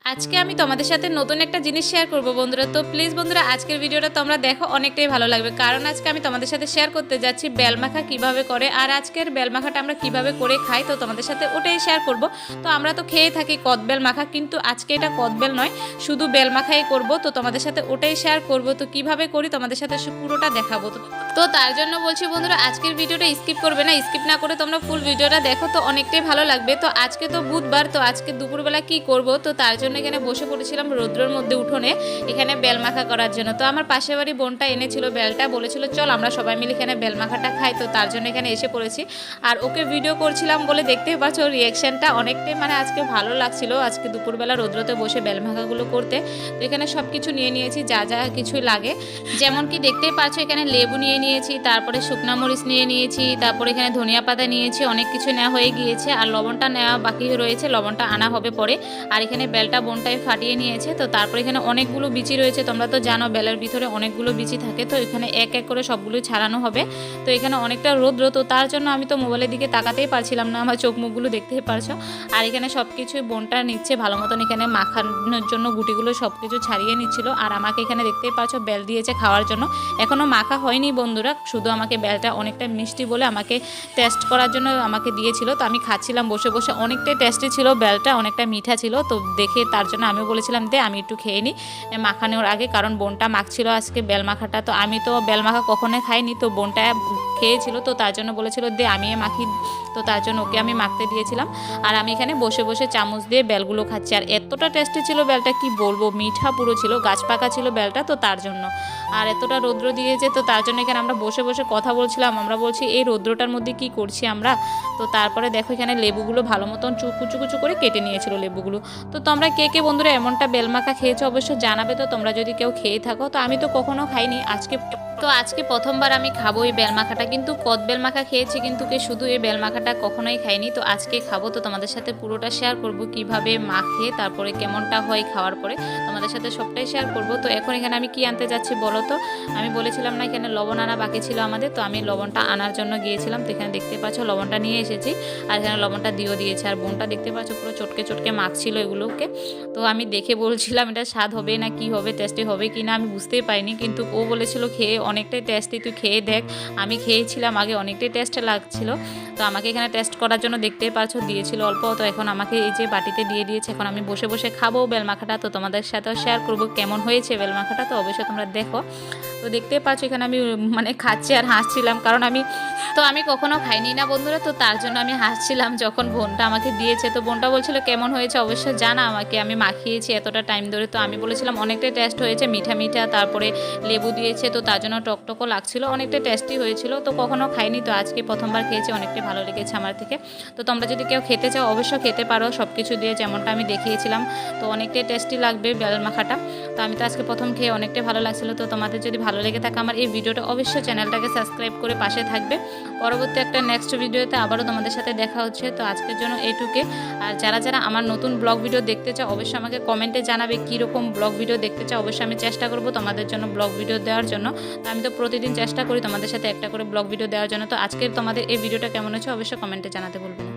আজকে আমি তোমাদের সাথে নতুন একটা জিনিস শেয়ার করব বন্ধুরা। তো প্লিজ বন্ধুরা আজকের ভিডিওটা তোমরা দেখো, অনেকটাই ভালো লাগবে। কারণ আজকে আমি তোমাদের সাথে শেয়ার করতে যাচ্ছি বেল মাখা কীভাবে করে, আর আজকের বেল মাখাটা আমরা কিভাবে করে খাই তো তোমাদের সাথে ওটাই শেয়ার করব। তো আমরা তো খেয়ে থাকি কদবেল মাখা, কিন্তু আজকে এটা কদবেল নয়, শুধু বেল মাখাই করব। তো তোমাদের সাথে ওটাই শেয়ার করব। তো কিভাবে করি তোমাদের সাথে পুরোটা দেখাবো। তো তার জন্য বলছি বন্ধুরা আজকের ভিডিওটা স্কিপ করবে না, স্কিপ না করে তোমরা ফুল ভিডিওটা দেখো, তো অনেকটাই ভালো লাগবে। তো আজকে তো বুধবার, তো আজকে দুপুরবেলা কি করব, তো তার জন্য এখানে বসে পড়েছিলাম রৌদ্রের মধ্যে উঠোনে এখানে বেল মাখা করার জন্য। তো আমার পাশের বাড়ি বোনটা এনেছিল বেলটা, বলেছিল চল আমরা সবাই মিলে এখানে বেল মাখাটা খাই। তো তার জন্য এখানে এসে পড়েছি, আর ওকে ভিডিও করছিলাম বলে দেখতেই পাচ্ছ রিয়াকশানটা অনেকটাই আজকে ভালো লাগছিল আজকে দুপুরবেলা রৌদ্রতে বসে বেল মাখাগুলো করতে। তো এখানে সব কিছু নিয়ে নিয়েছি, যা যা কিছুই লাগে, যেমন কি দেখতেই পাচ্ছ এখানে লেবু নিয়ে নিয়েছি, তারপরে শুকনা মরিচ নিয়ে নিয়েছি, তারপরে এখানে ধনিয়া পাতা নিয়েছি, অনেক কিছু নেওয়া হয়ে গিয়েছে। আর লবণটা নেওয়া বাকি রয়েছে, লবণটা আনা হবে পরে। আর এখানে বেলটা বোনটাই ফাটিয়ে নিয়েছে। তো তারপরে এখানে অনেকগুলো বিচি রয়েছে, তোমরা তো জানো বেলের ভিতরে অনেকগুলো বিচি থাকে। তো এখানে এক এক করে সবগুলোই ছাড়ানো হবে। তো এখানে অনেকটা রৌদ্র, তো তার জন্য আমি তো মোবাইলের দিকে তাকাতেই পারছিলাম না, আমার চোখ মুখগুলো দেখতেই পারছো। আর এখানে সব কিছুই বোনটা নিচ্ছে ভালো মতন, এখানে মাখানোর জন্য গুটিগুলো সব কিছু ছাড়িয়ে নিচ্ছিল। আর আমাকে এখানে দেখতেই পাচ্ছ বেল দিয়েছে খাওয়ার জন্য। এখনও মাখা হয়নি বন্ধুরা, শুধু আমাকে বেলটা অনেকটা মিষ্টি বলে আমাকে টেস্ট করার জন্য আমাকে দিয়েছিল। তো আমি খাচ্ছিলাম বসে বসে, অনেকটাই টেস্টি ছিল বেলটা, অনেকটা মিঠা ছিল। তো দেখে তার জন্য আমি বলেছিলাম দে আমি একটু খেয়ে নিই মাখানোর আগে, কারণ বোনটা মাখছিল আজকে বেল মাখাটা। তো আমি তো বেল মাখা কখনোই খাইনি, তো বোনটা খেয়েছিল, তো তার জন্য বলেছিল দে আমি মাখি। তো তার জন্য ওকে আমি মাখতে দিয়েছিলাম। আর আমি এখানে বসে বসে চামচ দিয়ে বেলগুলো খাচ্ছি। আর এতটা টেস্টি ছিল বেলটা, কি বলবো, মিঠা পুরো ছিল, গাছ পাকা ছিল বেলটা। তো তার জন্য আর এতটা রৌদ্র দিয়েছে, তো তার জন্য এখানে আমরা বসে বসে কথা বলছিলাম। আমরা বলছি এই রৌদ্রটার মধ্যে কি করছি আমরা। তো তারপরে দেখো এখানে লেবুগুলো ভালো মতন কুচু কুচু করে কেটে নিয়েছিল লেবুগুলো। তো তোমরা কে কে বন্ধুরা এমনটা বেল মাখা খেয়েছো অবশ্য জানাবে। তো তোমরা যদি কেউ খেয়ে থাকো, তো আমি তো কখনো খাইনি, আজকে প্রথমবার আমি খাবো এই বেল মাখাটা। কিন্তু কদবেল মাখা খেয়েছি, কিন্তু শুধু এই বেল মাখাটা কখনোই খাইনি। তো আজকে খাবো, তো তোমাদের সাথে পুরোটা শেয়ার করব কিভাবে মাখে, তারপরে কেমনটা হয় খাওয়ার পরে তোমাদের সাথে সবটাই শেয়ার করব। তো এখন এখানে আমি কি আনতে যাচ্ছি বলো তো। আমি বলেছিলাম না এখানে লবণ আনা বাকি ছিল আমাদের, তো আমি লবণটা আনার জন্য গিয়েছিলাম। তো এখানে দেখতে পাচ্ছ লবণটা নিয়ে এসেছি, আর এখানে লবণটা দিয়েছে। আর বোনটা দেখতে পাচ্ছ পুরো চটকে চটকে মাখছিল এগুলোকে। তো আমি দেখে বলছিলাম এটা স্বাদ হবে না কি হবে, টেস্টি হবে কি না আমি বুঝতেই পারিনি, কিন্তু ও বলেছিল খেয়ে অনেকটাই টেস্টি, তুই খেয়ে দেখ। আমি খেয়েছিলাম আগে, অনেকটাই টেস্ট লাগছিল। তো আমাকে এখানে টেস্ট করার জন্য দেখতেই পাচ্ছ দিয়েছিল অল্প। তো এখন আমাকে এই যে বাটিতে দিয়ে দিয়েছে, এখন আমি বসে বসে খাবো বেল মাখাটা। তো তোমাদের সাথেও শেয়ার করবো কেমন হয়েছে বেল মাখাটা, তো অবশ্যই তোমরা দেখো। তো দেখতেই পাচ্ছ এখানে আমি খাচ্ছি আর হাসছিলাম, কারণ আমি কখনো খাইনি না বন্ধুরা। তো তার জন্য আমি হাসছিলাম যখন বোনটা আমাকে দিয়েছে। তো বোনটা বলছিল কেমন হয়েছে অবশ্যই জানা আমাকে, আমি মাখিয়েছি এতটা টাইম ধরে। তো আমি বলেছিলাম অনেকটাই টেস্ট হয়েছে, মিঠা মিঠা, তারপরে লেবু দিয়েছে, তো তার জন্য টকটকও লাগছিল, অনেকটাই টেস্টি হয়েছিল। তো কখনো খাইনি, তো আজকে প্রথমবার খেয়েছি, অনেকটাই ভালো লেগেছে আমার থেকে। তো তোমরা যদি কেউ খেতে চাও অবশ্যই খেতে পারো সব কিছু দিয়ে, যেমনটা আমি দেখিয়েছিলাম। তো অনেকটাই টেস্টি লাগবে বেল মাখাটা। তো আমি তো আজকে প্রথম খেয়ে অনেকটাই ভালো লাগছিল। তো তোমাদের যদি ভালো লেগে থাকে আমার এই ভিডিওটা, অবশ্যই চ্যানেলটাকে সাবস্ক্রাইব করে পাশে থাকবে। পরবর্তী একটা নেক্সট ভিডিওতে আবারও তোমাদের সাথে দেখা হচ্ছে। তো আজকের জন্য এইটুকে। আর যারা যারা আমার নতুন ব্লগ ভিডিও দেখতে চাও অবশ্যই আমাকে কমেন্টে জানাবে কীরকম ব্লগ ভিডিও দেখতে চাও। অবশ্যই আমি চেষ্টা করব তোমাদের জন্য ব্লগ ভিডিও দেওয়ার জন্য। তো আমি তো প্রতিদিন চেষ্টা করি তোমাদের সাথে একটা করে ব্লগ ভিডিও দেওয়ার জন্য। তো আজকের তোমাদের এই ভিডিওটা কেমন হচ্ছে অবশ্যই কমেন্টে জানাতে ভুলবে না।